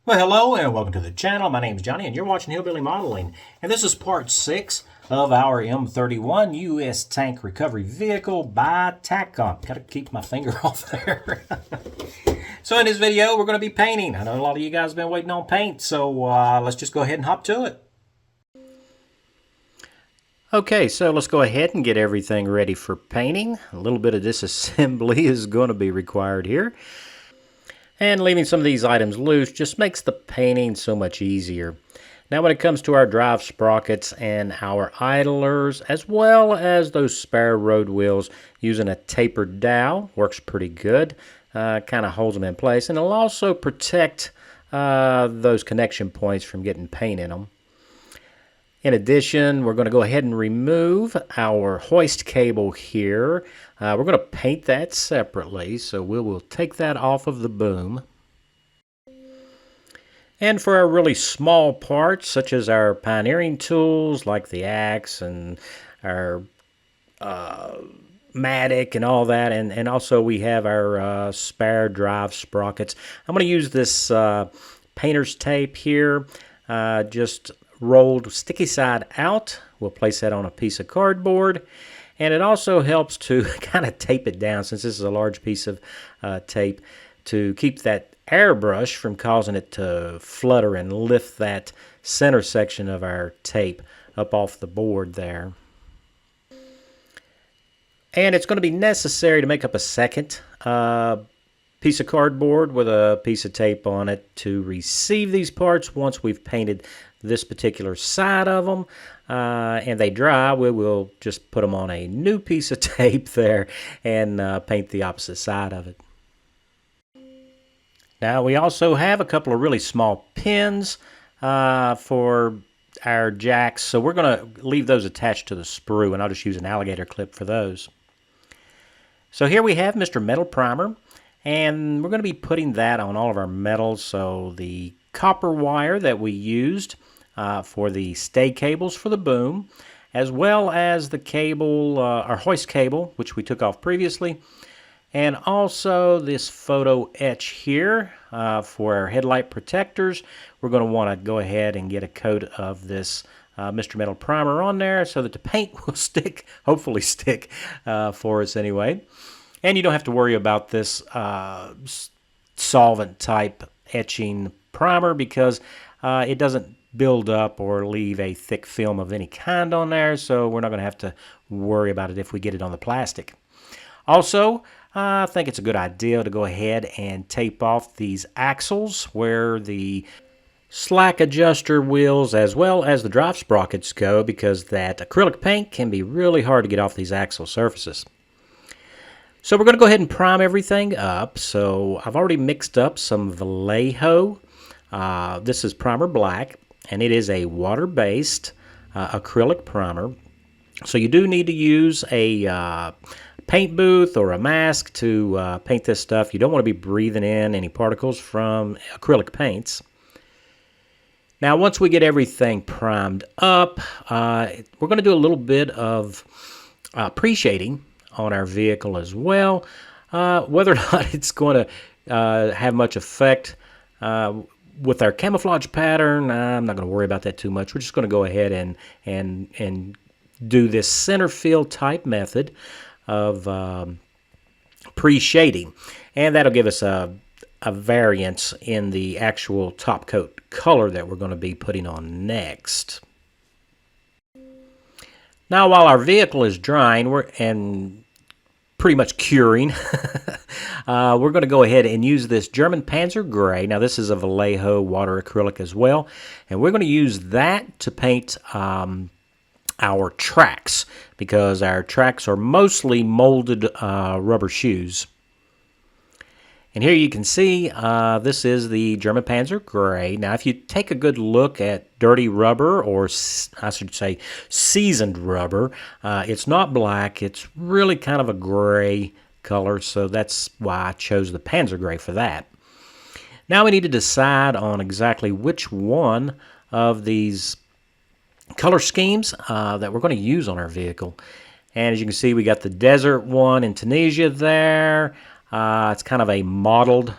Well, hello and welcome to the channel. My name is Johnny and you're watching Hillbilly Modeling. And this is part 6 of our M31 U.S. Tank Recovery Vehicle by TAKOM. Gotta keep my finger off there. So in this video, we're going to be painting. I know a lot of you guys have been waiting on paint, so let's just go ahead and hop to it. Okay, so let's go ahead and get everything ready for painting. A little bit of disassembly is going to be required here. And leaving some of these items loose just makes the painting so much easier. Now when it comes to our drive sprockets and our idlers, as well as those spare road wheels, using a tapered dowel works pretty good. Kind of holds them in place, and it'll also protect those connection points from getting paint in them. In addition, we're going to go ahead and remove our hoist cable here. We're going to paint that separately, so we'll take that off of the boom. And for our really small parts, such as our pioneering tools, like the axe and our mattock and all that, and also we have our spare drive sprockets. I'm going to use this painter's tape here, just rolled sticky side out. We'll place that on a piece of cardboard, and it also helps to kind of tape it down, since this is a large piece of tape, to keep that airbrush from causing it to flutter and lift that center section of our tape up off the board there. And it's going to be necessary to make up a second piece of cardboard with a piece of tape on it to receive these parts. Once we've painted this particular side of them and they dry, we will just put them on a new piece of tape there and paint the opposite side of it. Now we also have a couple of really small pins for our jacks, so we're going to leave those attached to the sprue, and I'll just use an alligator clip for those. So here we have Mr. Metal Primer, and we're going to be putting that on all of our metals. So the copper wire that we used for the stay cables for the boom, as well as the cable, our hoist cable, which we took off previously, and also this photo etch here for our headlight protectors. We're going to want to go ahead and get a coat of this Mr. Metal Primer on there so that the paint will stick, hopefully stick for us anyway. And you don't have to worry about this solvent type etching primer, because it doesn't build up or leave a thick film of any kind on there, so we're not going to have to worry about it if we get it on the plastic. Also, I think it's a good idea to go ahead and tape off these axles where the slack adjuster wheels as well as the drive sprockets go, because that acrylic paint can be really hard to get off these axle surfaces. So we're going to go ahead and prime everything up. So I've already mixed up some Vallejo. This is Primer Black, and it is a water-based acrylic primer. So you do need to use a paint booth or a mask to paint this stuff. You don't want to be breathing in any particles from acrylic paints. Now once we get everything primed up, we're going to do a little bit of pre-shading on our vehicle as well. Whether or not it's going to have much effect with our camouflage pattern, I'm not going to worry about that too much. We're just going to go ahead and do this center fill type method of pre-shading, and that'll give us a variance in the actual top coat color that we're going to be putting on next. Now while our vehicle is drying and pretty much curing, we're going to go ahead and use this German Panzer gray. Now this is a Vallejo water acrylic as well, and we're going to use that to paint our tracks, because our tracks are mostly molded rubber shoes. And here you can see this is the German Panzer gray. Now if you take a good look at dirty rubber, or I should say seasoned rubber, it's not black, it's really kind of a gray color, so that's why I chose the Panzer gray for that. Now we need to decide on exactly which one of these color schemes that we're going to use on our vehicle. And as you can see, we got the desert one in Tunisia there. It's kind of a mottled,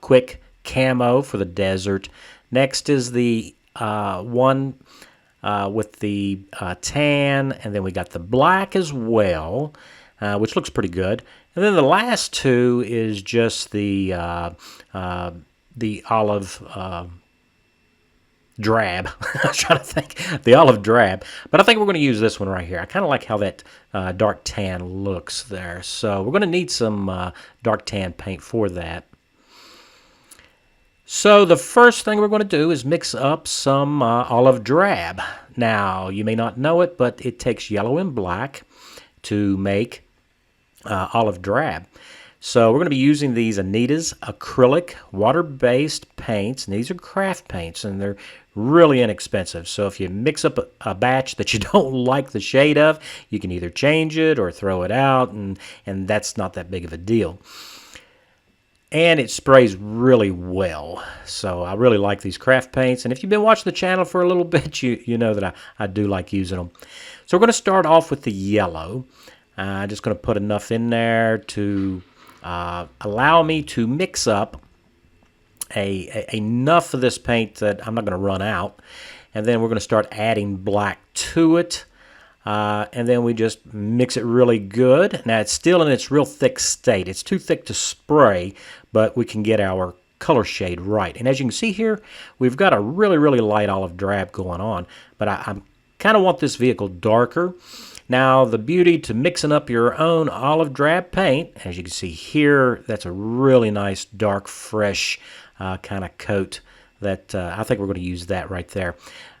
quick camo for the desert. Next is the one with the tan, and then we got the black as well, which looks pretty good. And then the last two is just the olive drab. I was trying to think. The olive drab. But I think we're going to use this one right here. I kind of like how that dark tan looks there. So we're going to need some dark tan paint for that. So the first thing we're going to do is mix up some olive drab. Now, you may not know it, but it takes yellow and black to make olive drab. So we're going to be using these Anita's acrylic water-based paints, and these are craft paints, and they're really inexpensive. So if you mix up a batch that you don't like the shade of, you can either change it or throw it out, and that's not that big of a deal. And it sprays really well. So I really like these craft paints. And if you've been watching the channel for a little bit, you know that I do like using them. So we're going to start off with the yellow. I'm just going to put enough in there to allow me to mix up enough of this paint that I'm not going to run out. And then we're going to start adding black to it. And then we just mix it really good. Now it's still in its real thick state. It's too thick to spray, but we can get our color shade right. And as you can see here, we've got a really, really light olive drab going on, but I kind of want this vehicle darker. Now the beauty to mixing up your own olive drab paint, as you can see here, that's a really nice, dark, fresh kind of coat that I think we're going to use that right there.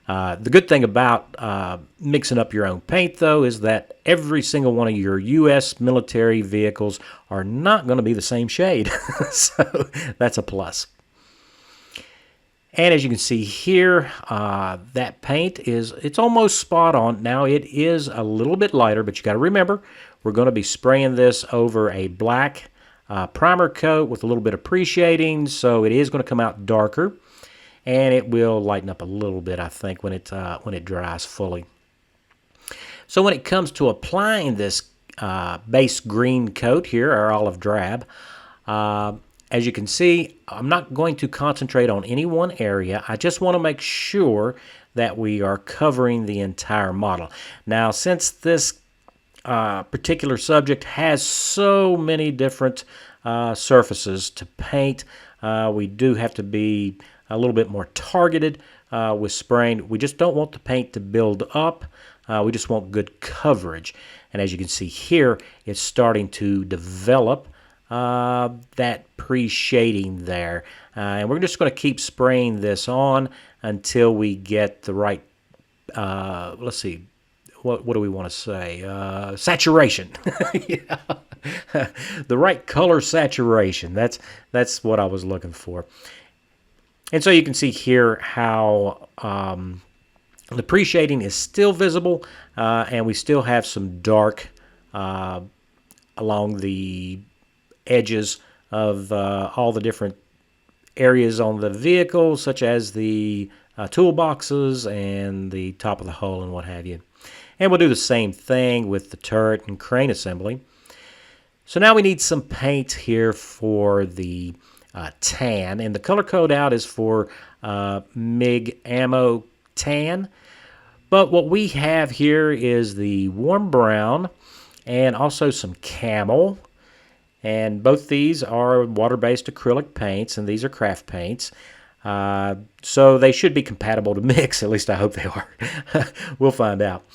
The good thing about mixing up your own paint, though, is that every single one of your U.S. military vehicles are not going to be the same shade. So that's a plus. And as you can see here, that paint it's almost spot on. Now it is a little bit lighter, but you got to remember, we're going to be spraying this over a black primer coat with a little bit of pre-shading, so it is going to come out darker. And it will lighten up a little bit, I think, when it dries fully. So when it comes to applying this base green coat here, our olive drab, as you can see, I'm not going to concentrate on any one area. I just want to make sure that we are covering the entire model. Now, since this particular subject has so many different surfaces to paint, we do have to be a little bit more targeted with spraying. We just don't want the paint to build up. We just want good coverage. And as you can see here, it's starting to develop that pre-shading there. And we're just going to keep spraying this on until we get the right, let's see, what do we want to say? Saturation. Yeah. The right color saturation. That's what I was looking for. And so you can see here how the pre-shading is still visible, and we still have some dark along the edges of all the different areas on the vehicle, such as the toolboxes and the top of the hull and what have you. And we'll do the same thing with the turret and crane assembly. So now we need some paint here for the tan, and the color code out is for MiG ammo tan, but what we have here is the warm brown and also some camel, and both these are water-based acrylic paints, and these are craft paints, so they should be compatible to mix. At least I hope they are. We'll find out.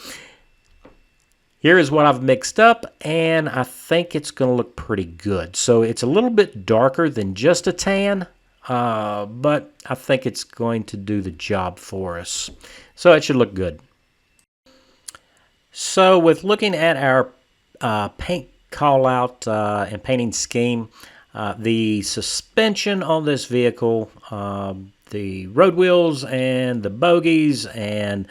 Here is what I've mixed up, and I think it's going to look pretty good. So it's a little bit darker than just a tan, but I think it's going to do the job for us. So it should look good. So with looking at our paint call-out and painting scheme, the suspension on this vehicle, the road wheels and the bogies, and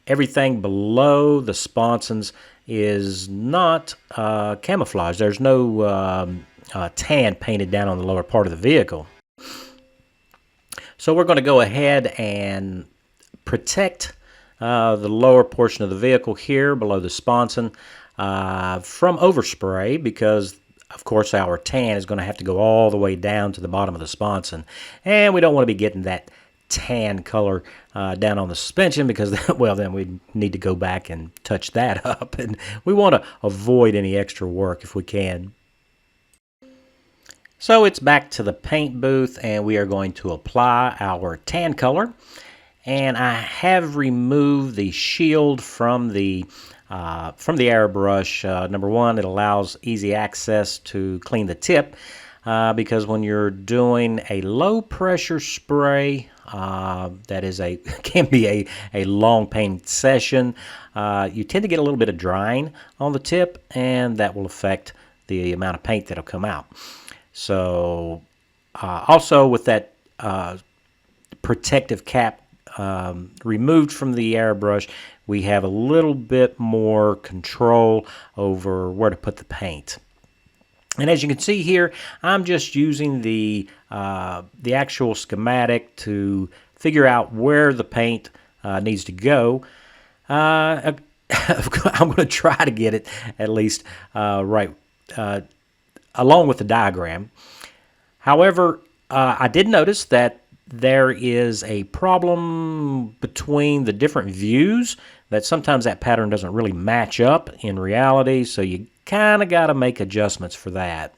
everything below the sponsons is not camouflage. There's no tan painted down on the lower part of the vehicle. So we're going to go ahead and protect the lower portion of the vehicle here below the sponson from overspray, because of course, our tan is going to have to go all the way down to the bottom of the sponson. And we don't want to be getting that tan color down on the suspension because, well, then we need to go back and touch that up. And we want to avoid any extra work if we can. So it's back to the paint booth, and we are going to apply our tan color. And I have removed the shield from the airbrush. Number one, it allows easy access to clean the tip because when you're doing a low pressure spray, that is can be a long paint session, you tend to get a little bit of drying on the tip, and that will affect the amount of paint that'll come out. So also with that protective cap removed from the airbrush, we have a little bit more control over where to put the paint. And as you can see here, I'm just using the actual schematic to figure out where the paint needs to go. I'm going to try to get it at least right along with the diagram. However, I did notice that there is a problem between the different views, that sometimes that pattern doesn't really match up in reality, so you kind of got to make adjustments for that.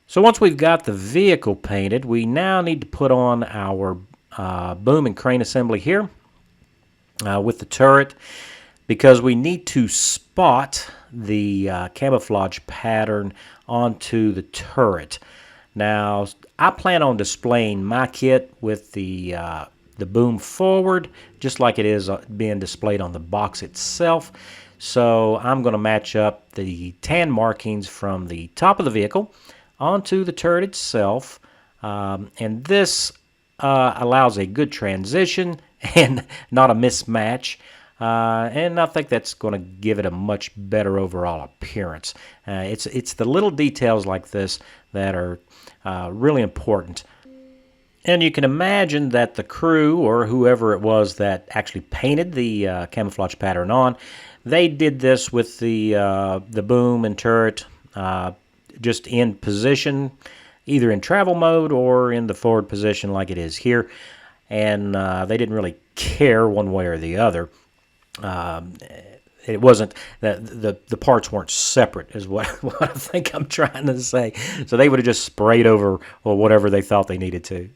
So once we've got the vehicle painted, we now need to put on our boom and crane assembly here with the turret, because we need to spot the camouflage pattern onto the turret. Now, I plan on displaying my kit with the boom forward, just like it is being displayed on the box itself. So I'm going to match up the tan markings from the top of the vehicle onto the turret itself. And this allows a good transition and not a mismatch. And I think that's going to give it a much better overall appearance. It's the little details like this that are really important. And you can imagine that the crew, or whoever it was that actually painted the camouflage pattern on, they did this with the boom and turret just in position, either in travel mode or in the forward position like it is here. And they didn't really care one way or the other. It wasn't the parts weren't separate, is what I think I'm trying to say. So they would have just sprayed over or whatever they thought they needed to.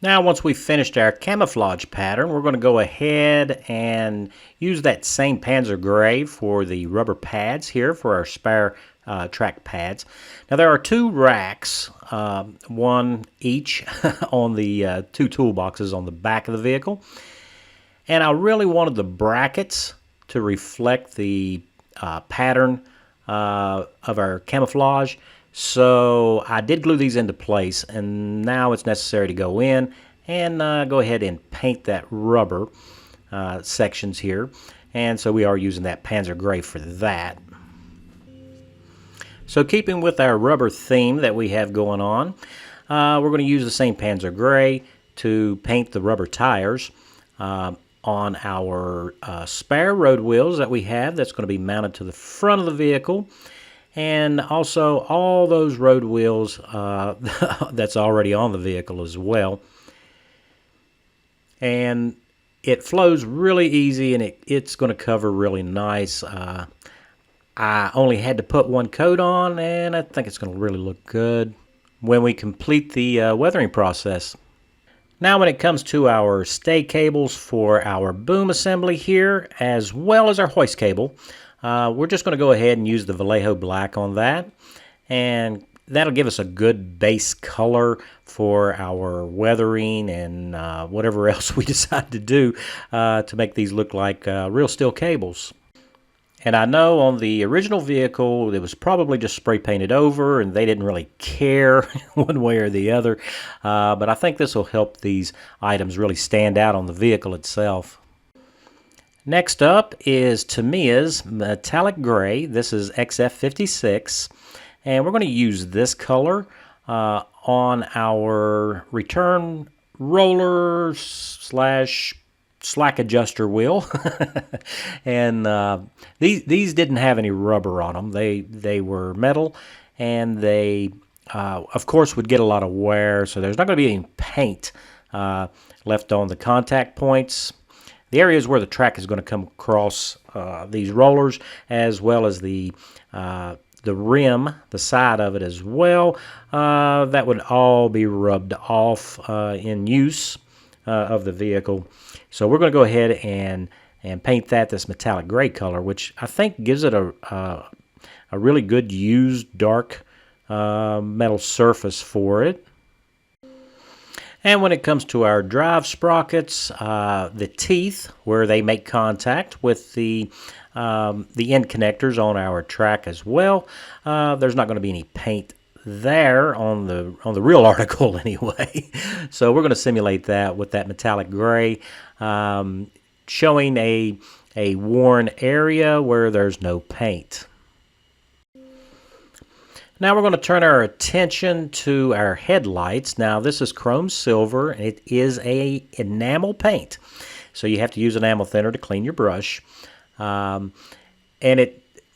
Now, once we've finished our camouflage pattern, we're going to go ahead and use that same Panzer gray for the rubber pads here for our spare track pads. Now, there are two racks, one each on the two toolboxes on the back of the vehicle. And I really wanted the brackets to reflect the pattern of our camouflage. So I did glue these into place, and now it's necessary to go in and go ahead and paint that rubber sections here. And so we are using that Panzer gray for that. So keeping with our rubber theme that we have going on, we're going to use the same Panzer gray to paint the rubber tires on our spare road wheels that we have that's going to be mounted to the front of the vehicle. And also all those road wheels that's already on the vehicle as well. And it flows really easy, and it's going to cover really nice. I only had to put one coat on, and I think it's going to really look good when we complete the weathering process. Now, when it comes to our stay cables for our boom assembly here, as well as our hoist cable, we're just going to go ahead and use the Vallejo Black on that, and that'll give us a good base color for our weathering and whatever else we decide to do to make these look like real steel cables. And I know on the original vehicle it was probably just spray painted over and they didn't really care one way or the other, but I think this will help these items really stand out on the vehicle itself. Next up is Tamiya's metallic gray. This is XF56, and we're going to use this color on our return roller slash slack adjuster wheel. And these didn't have any rubber on them. They were metal, and they of course would get a lot of wear, so there's not going to be any paint left on the contact points. The areas where the track is going to come across these rollers, as well as the rim, the side of it as well, that would all be rubbed off in use of the vehicle. So we're going to go ahead and paint that this metallic gray color, which I think gives it a really good used dark metal surface for it. And when it comes to our drive sprockets, the teeth where they make contact with the end connectors on our track as well, there's not going to be any paint there on the real article anyway. So we're going to simulate that with that metallic gray, showing a worn area where there's no paint. Now we're going to turn our attention to our headlights. Now this is chrome silver. It is a enamel paint, so you have to use enamel thinner to clean your brush. And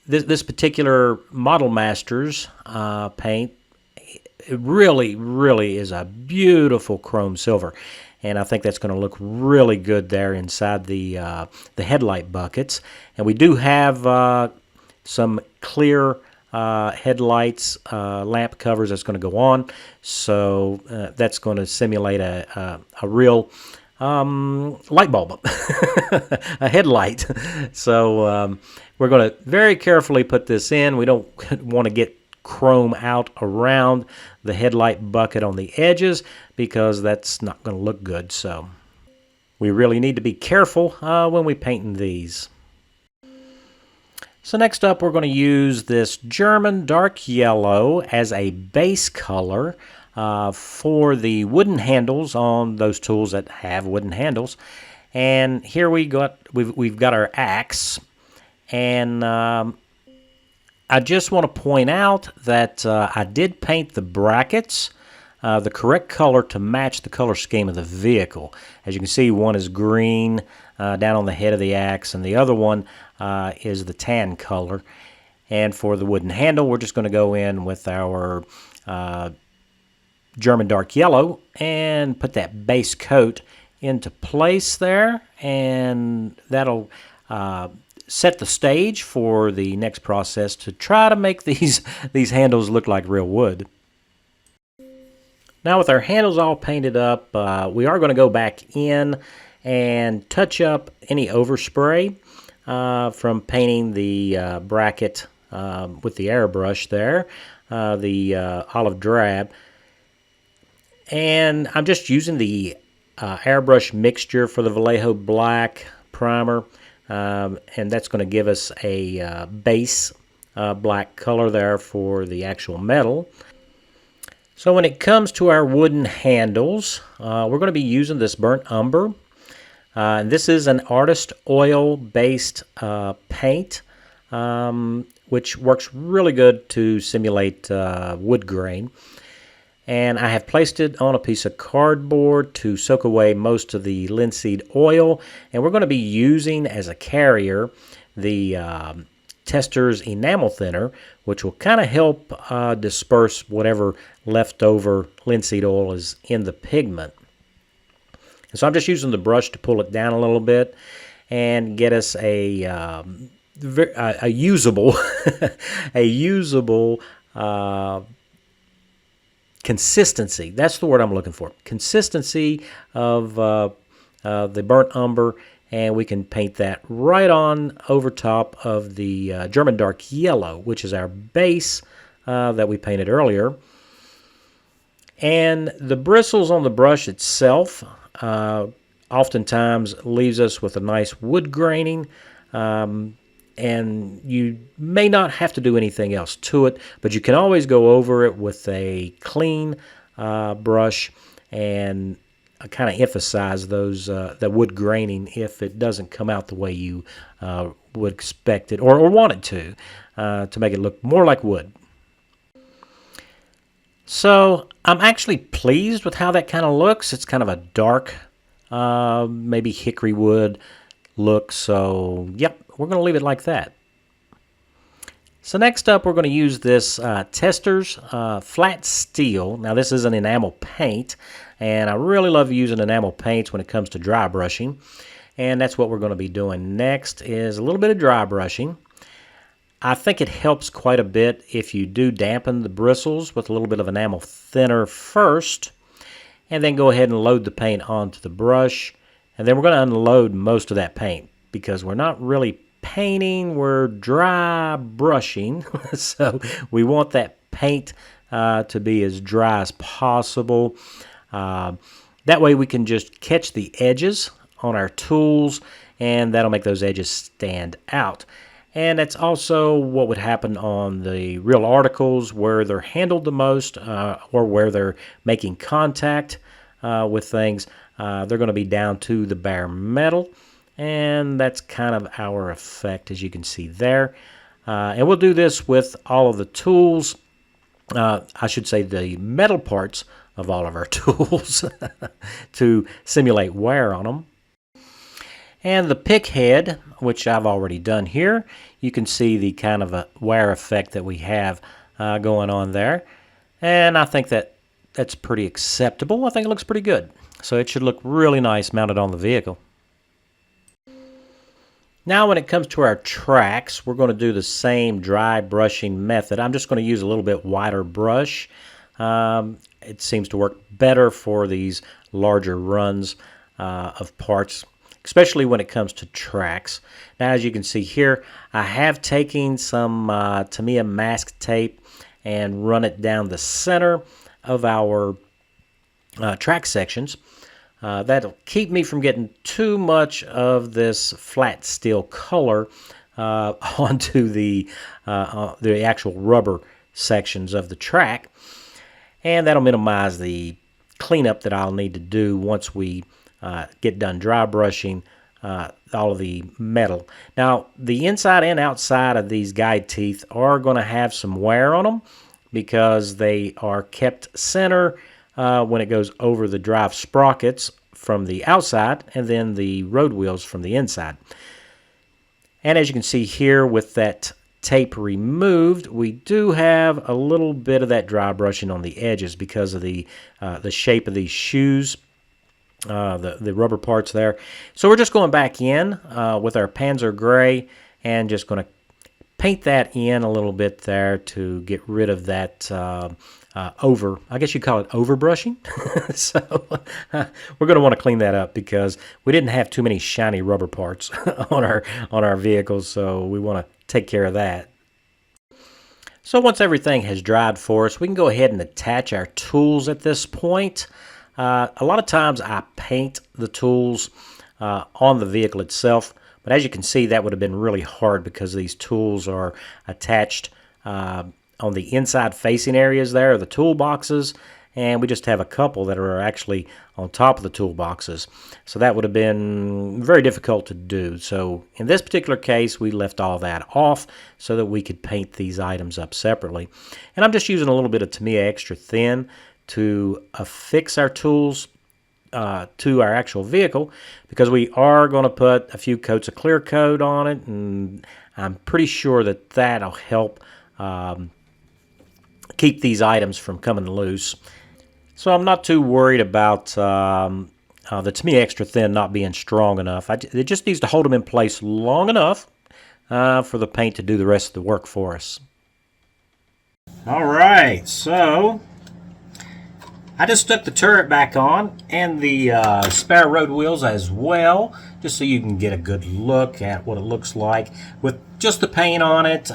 this particular Model Masters paint, it really is a beautiful chrome silver, and I think that's going to look really good there inside the headlight buckets. And we do have some clear headlights, lamp covers that's going to go on, so that's going to simulate a real light bulb, a headlight. So we're going to very carefully put this in. We don't want to get chrome out around the headlight bucket on the edges, because that's not going to look good. So we really need to be careful when we painting these. So next up, we're going to use this German dark yellow as a base color for the wooden handles on those tools that have wooden handles. And here we've got our axe, and I just want to point out that I did paint the brackets the correct color to match the color scheme of the vehicle. As you can see, one is green down on the head of the axe, and the other one is the tan color. And for the wooden handle, we're just going to go in with our German dark yellow and put that base coat into place there, and that'll set the stage for the next process to try to make these handles look like real wood. Now with our handles all painted up, we are going to go back in and touch up any overspray from painting the bracket with the airbrush there, the olive drab. And I'm just using the airbrush mixture for the Vallejo Black primer, and that's going to give us a base black color there for the actual metal. So when it comes to our wooden handles, we're going to be using this burnt umber. And this is an artist oil based paint, which works really good to simulate wood grain. And I have placed it on a piece of cardboard to soak away most of the linseed oil. And we're going to be using as a carrier the Tester's enamel thinner, which will kind of help disperse whatever leftover linseed oil is in the pigment. And so I'm just using the brush to pull it down a little bit and get us a usable consistency. That's the word I'm looking for. Consistency of the burnt umber, and we can paint that right on over top of the German dark yellow, which is our base that we painted earlier. And the bristles on the brush itself oftentimes leaves us with a nice wood graining, and you may not have to do anything else to it, but you can always go over it with a clean brush and kind of emphasize those that wood graining if it doesn't come out the way you would expect it or want it to make it look more like wood. So I'm actually pleased with how that kind of looks. It's kind of a dark maybe hickory wood look. So, yep, we're going to leave it like that. So next up, we're going to use this Testors flat steel. Now, this is an enamel paint, and I really love using enamel paints when it comes to dry brushing. And that's what we're going to be doing next is a little bit of dry brushing. I think it helps quite a bit if you do dampen the bristles with a little bit of enamel thinner first, and then go ahead and load the paint onto the brush. And then we're going to unload most of that paint because we're not really painting, we're dry brushing. So we want that paint to be as dry as possible. That way we can just catch the edges on our tools, and that'll make those edges stand out. And that's also what would happen on the real articles where they're handled the most, or where they're making contact with things. They're going to be down to the bare metal, and that's kind of our effect, as you can see there. And we'll do this with all of the tools, I should say the metal parts of all of our tools to simulate wear on them. And the pick head, which I've already done here, you can see the kind of a wear effect that we have going on there. And I think that's pretty acceptable. I think it looks pretty good. So it should look really nice mounted on the vehicle. Now when it comes to our tracks, we're going to do the same dry brushing method. I'm just going to use a little bit wider brush. It seems to work better for these larger runs of parts, especially when it comes to tracks. Now, as you can see here, I have taken some Tamiya mask tape and run it down the center of our track sections. That'll keep me from getting too much of this flat steel color onto the actual rubber sections of the track. And that'll minimize the cleanup that I'll need to do once we get done dry brushing all of the metal. Now, the inside and outside of these guide teeth are going to have some wear on them because they are kept center when it goes over the drive sprockets from the outside and then the road wheels from the inside. And as you can see here with that tape removed, we do have a little bit of that dry brushing on the edges because of the shape of these shoes. The rubber parts there. So we're just going back in with our Panzer gray and just going to paint that in a little bit there to get rid of that I guess you call it overbrushing. So we're going to want to clean that up because we didn't have too many shiny rubber parts on our vehicles, so we want to take care of that. So once everything has dried for us, we can go ahead and attach our tools at this point. A lot of times I paint the tools on the vehicle itself, but as you can see, that would have been really hard because these tools are attached on the inside facing areas there, the toolboxes, and we just have a couple that are actually on top of the toolboxes. So that would have been very difficult to do. So in this particular case, we left all that off so that we could paint these items up separately. And I'm just using a little bit of Tamiya Extra Thin to affix our tools to our actual vehicle because we are going to put a few coats of clear coat on it, and I'm pretty sure that that'll help keep these items from coming loose. So I'm not too worried about the Tamiya Extra Thin not being strong enough. It just needs to hold them in place long enough for the paint to do the rest of the work for us. Alright, so I just stuck the turret back on and the spare road wheels as well, just so you can get a good look at what it looks like with just the paint on it.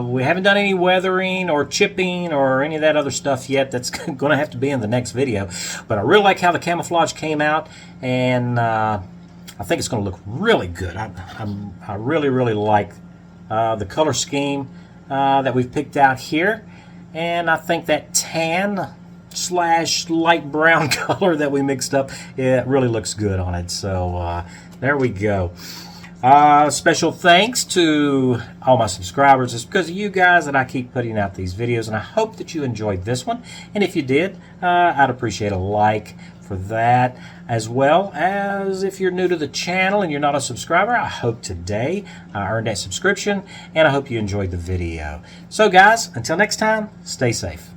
We haven't done any weathering or chipping or any of that other stuff yet. That's going to have to be in the next video. But I really like how the camouflage came out, and I think it's going to look really good. I really, really like the color scheme that we've picked out here, and I think that tan / light brown color that we mixed up, it really looks good on it. So there we go. Special thanks to all my subscribers. It's because of you guys that I keep putting out these videos, and I hope that you enjoyed this one. And if you did, I'd appreciate a like for that, as well as if you're new to the channel and you're not a subscriber, I hope today I earned that subscription, and I hope you enjoyed the video. So guys, until next time, stay safe.